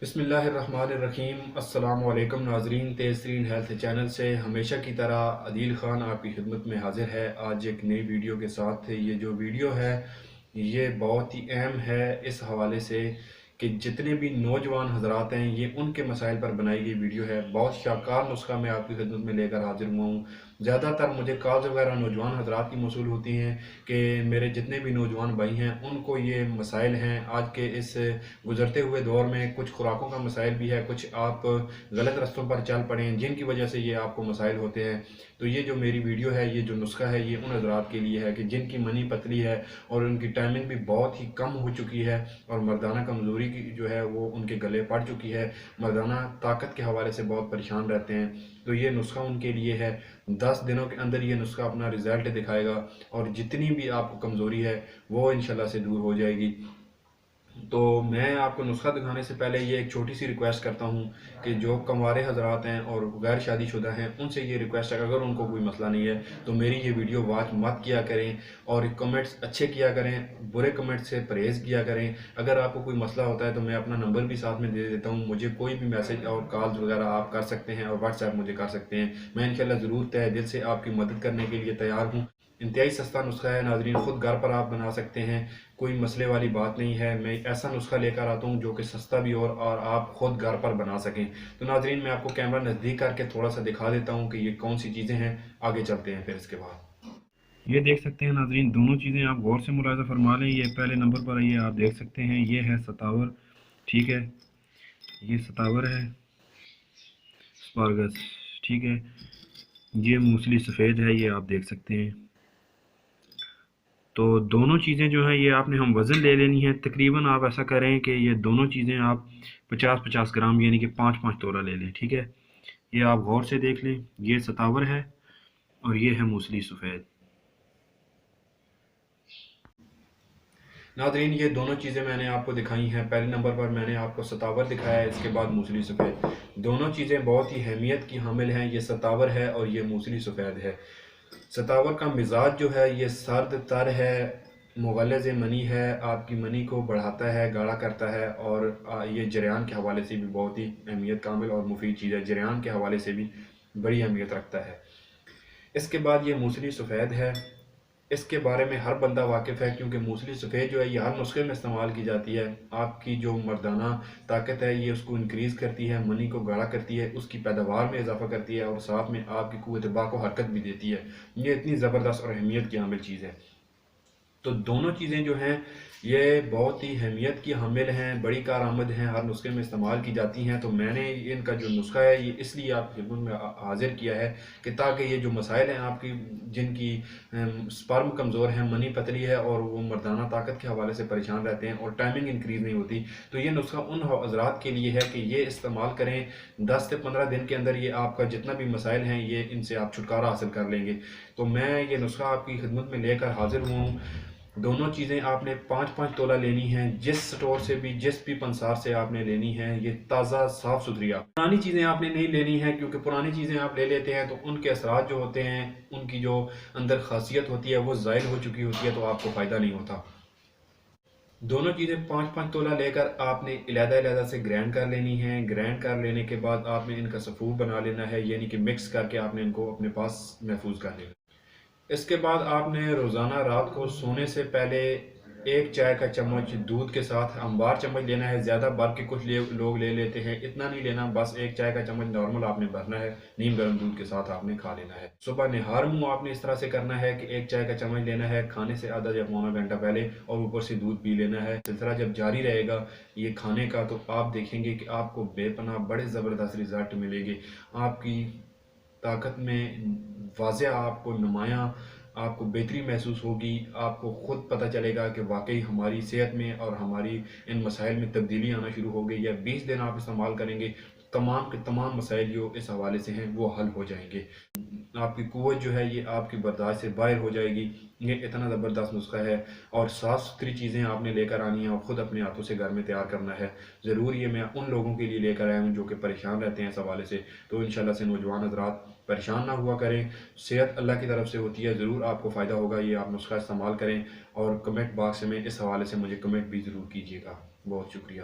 بسم اللہ الرحمن الرحیم۔ السلام علیکم ناظرین، تیز ترین ہیلتھ چینل سے ہمیشہ کی طرح عدیل خان آپ کی خدمت میں حاضر ہے آج ایک نئی ویڈیو کے ساتھ۔ یہ جو ویڈیو ہے یہ بہت ہی اہم ہے اس حوالے سے کہ جتنے بھی نوجوان حضرات ہیں یہ ان کے مسائل پر بنائی گئی ویڈیو ہے۔ بہت شاہکار نسخہ میں آپ کی خدمت میں لے کر حاضر ہوا ہوں۔ زیادہ تر مجھے کالز وغیرہ نوجوان حضرات کی موصول ہوتی ہیں کہ میرے جتنے بھی نوجوان بھائی ہیں ان کو یہ مسائل ہیں۔ آج کے اس گزرتے ہوئے دور میں کچھ خوراکوں کا مسائل بھی ہے، کچھ آپ غلط رستوں پر چل پڑے ہیں جن کی وجہ سے یہ آپ کو مسائل ہوتے ہیں۔ تو یہ جو میری ویڈیو ہے، یہ جو نسخہ ہے، یہ ان حضرات کے لیے ہے کہ جن کی منی پتلی ہے اور ان کی ٹائمنگ بھی بہت ہی کم ہو چکی ہے اور مردانہ کمزوری کی جو ہے وہ ان کے گلے پڑ چکی ہے، مردانہ طاقت کے حوالے سے بہت پریشان رہتے ہیں۔ تو یہ نسخہ ان کے لیے ہے۔ 10 دنوں کے اندر یہ نسخہ اپنا رزلٹ دکھائے گا اور جتنی بھی آپ کو کمزوری ہے وہ انشاءاللہ سے دور ہو جائے گی۔ تو میں آپ کو نسخہ دکھانے سے پہلے یہ ایک چھوٹی سی ریکویسٹ کرتا ہوں کہ جو کموارے حضرات ہیں اور غیر شادی شدہ ہیں ان سے یہ ریکویسٹ ہے کہ اگر ان کو کوئی مسئلہ نہیں ہے تو میری یہ ویڈیو واچ مت کیا کریں اور کمنٹس اچھے کیا کریں، برے کمنٹ سے پرہیز کیا کریں۔ اگر آپ کو کوئی مسئلہ ہوتا ہے تو میں اپنا نمبر بھی ساتھ میں دے دیتا ہوں، مجھے کوئی بھی میسج اور کالز وغیرہ آپ کر سکتے ہیں اور واٹس ایپ مجھے کر سکتے ہیں۔ میں انشاءاللہ ضرور تہہ دل سے آپ کی مدد کرنے کے لیے تیار ہوں۔ انتہائی سستا نسخہ ہے ناظرین، خود گھر پر آپ بنا سکتے ہیں، کوئی مسئلے والی بات نہیں ہے۔ میں ایسا نسخہ لے کر آتا ہوں جو کہ سستا بھی اور آپ خود گھر پر بنا سکیں۔ تو ناظرین میں آپ کو کیمرہ نزدیک کر کے تھوڑا سا دکھا دیتا ہوں کہ یہ کون سی چیزیں ہیں، آگے چلتے ہیں پھر اس کے بعد۔ یہ دیکھ سکتے ہیں ناظرین، دونوں چیزیں آپ غور سے ملاحظہ فرما لیں۔ یہ پہلے نمبر پر یہ آپ دیکھ سکتے ہیں، یہ ہے ستاور، ٹھیک ہے، یہ ستاور ہے، اسپارگس، ٹھیک ہے، یہ موسلی سفید ہے، یہ آپ دیکھ سکتے ہیں۔ تو دونوں چیزیں جو ہیں یہ آپ نے ہم وزن لے لینی ہے، تقریباً آپ ایسا کریں کہ یہ دونوں چیزیں آپ 50-50 گرام یعنی کہ 5-5 تولہ لے لیں، ٹھیک ہے۔ یہ آپ غور سے دیکھ لیں، یہ ستاور ہے اور یہ ہے موسلی سفید۔ ناظرین یہ دونوں چیزیں میں نے آپ کو دکھائی ہیں۔ پہلے نمبر پر میں نے آپ کو ستاور دکھایا ہے، اس کے بعد موسلی سفید۔ دونوں چیزیں بہت ہی اہمیت کی حامل ہیں، یہ ستاور ہے اور یہ موسلی سفید ہے۔ ستاور کا مزاج جو ہے یہ سرد تر ہے، مغلظ منی ہے، آپ کی منی کو بڑھاتا ہے، گاڑھا کرتا ہے اور یہ جریان کے حوالے سے بھی بہت ہی اہمیت کامل اور مفید چیز ہے، جریان کے حوالے سے بھی بڑی اہمیت رکھتا ہے۔ اس کے بعد یہ موسلی سفید ہے، اس کے بارے میں ہر بندہ واقف ہے کیونکہ موسلی سفید جو ہے یہ ہر نسخے میں استعمال کی جاتی ہے۔ آپ کی جو مردانہ طاقت ہے یہ اس کو انکریز کرتی ہے، منی کو گاڑھا کرتی ہے، اس کی پیداوار میں اضافہ کرتی ہے اور ساتھ میں آپ کی قوت باہ کو حرکت بھی دیتی ہے۔ یہ اتنی زبردست اور اہمیت کی حامل چیز ہے۔ تو دونوں چیزیں جو ہیں یہ بہت ہی اہمیت کی حامل ہیں، بڑی کارآمد ہیں، ہر نسخے میں استعمال کی جاتی ہیں۔ تو میں نے ان کا جو نسخہ ہے یہ اس لیے آپ کی خدمت میں حاضر کیا ہے کہ تاکہ یہ جو مسائل ہیں آپ کی، جن کی سپرم کمزور ہے، منی پتلی ہے اور وہ مردانہ طاقت کے حوالے سے پریشان رہتے ہیں اور ٹائمنگ انکریز نہیں ہوتی، تو یہ نسخہ ان حضرات کے لیے ہے کہ یہ استعمال کریں۔ 10 سے 15 دن کے اندر یہ آپ کا جتنا بھی مسائل ہیں یہ ان سے آپ چھٹکارا حاصل کر لیں گے۔ تو میں یہ نسخہ آپ کی خدمت میں لے کر حاضر ہوا ہوں۔ دونوں چیزیں آپ نے 5-5 تولہ لینی ہیں، جس سٹور سے بھی، جس بھی پنسار سے آپ نے لینی ہے، یہ تازہ صاف ستھری۔ پرانی چیزیں آپ نے نہیں لینی ہیں کیونکہ پرانی چیزیں آپ لے لیتے ہیں تو ان کے اثرات جو ہوتے ہیں، ان کی جو اندر خاصیت ہوتی ہے وہ زائل ہو چکی ہوتی ہے تو آپ کو فائدہ نہیں ہوتا۔ دونوں چیزیں 5-5 تولہ لے کر آپ نے علیحدہ علیحدہ سے گرینڈ کر لینی ہے۔ گرینڈ کر لینے کے بعد آپ نے ان کا سفوف بنا لینا ہے، یعنی کہ مکس کر کے آپ نے ان کو اپنے پاس محفوظ کر لینا۔ اس کے بعد آپ نے روزانہ رات کو سونے سے پہلے 1 چائے کا چمچ دودھ کے ساتھ انبار چمچ لینا ہے۔ زیادہ بھر کے کچھ لوگ لے لیتے ہیں، اتنا نہیں لینا، بس 1 چائے کا چمچ نارمل آپ نے بھرنا ہے، نیم گرم دودھ کے ساتھ آپ نے کھا لینا ہے۔ صبح نہار منہ آپ نے اس طرح سے کرنا ہے کہ 1 چائے کا چمچ لینا ہے کھانے سے آدھا یا پونا گھنٹہ پہلے اور اوپر سے دودھ پی لینا ہے۔ سلسلہ جب جاری رہے گا یہ کھانے کا تو آپ دیکھیں گے کہ آپ کو بے پناہ بڑے زبردست رزلٹ ملے گے۔ آپ کی طاقت میں واضح آپ کو نمایاں آپ کو بہتری محسوس ہوگی، آپ کو خود پتہ چلے گا کہ واقعی ہماری صحت میں اور ہماری ان مسائل میں تبدیلی آنا شروع ہو گئی ہے۔ 20 دن آپ استعمال کریں گے، تمام کے تمام مسائل جو اس حوالے سے ہیں وہ حل ہو جائیں گے۔ آپ کی قوت جو ہے یہ آپ کی برداشت سے باہر ہو جائے گی۔ یہ اتنا زبردست نسخہ ہے اور صاف ستھری چیزیں آپ نے لے کر آنی ہیں اور خود اپنے ہاتھوں سے گھر میں تیار کرنا ہے۔ ضرور یہ میں ان لوگوں کے لیے لے کر آیا ہوں جو کہ پریشان رہتے ہیں اس حوالے سے، تو انشاءاللہ سے نوجوان حضرات پریشان نہ ہوا کریں، صحت اللہ کی طرف سے ہوتی ہے، ضرور آپ کو فائدہ ہوگا۔ یہ آپ نسخہ استعمال کریں اور کمنٹ باکس میں اس حوالے سے مجھے کمنٹ بھی ضرور کیجیے گا۔ بہت شکریہ۔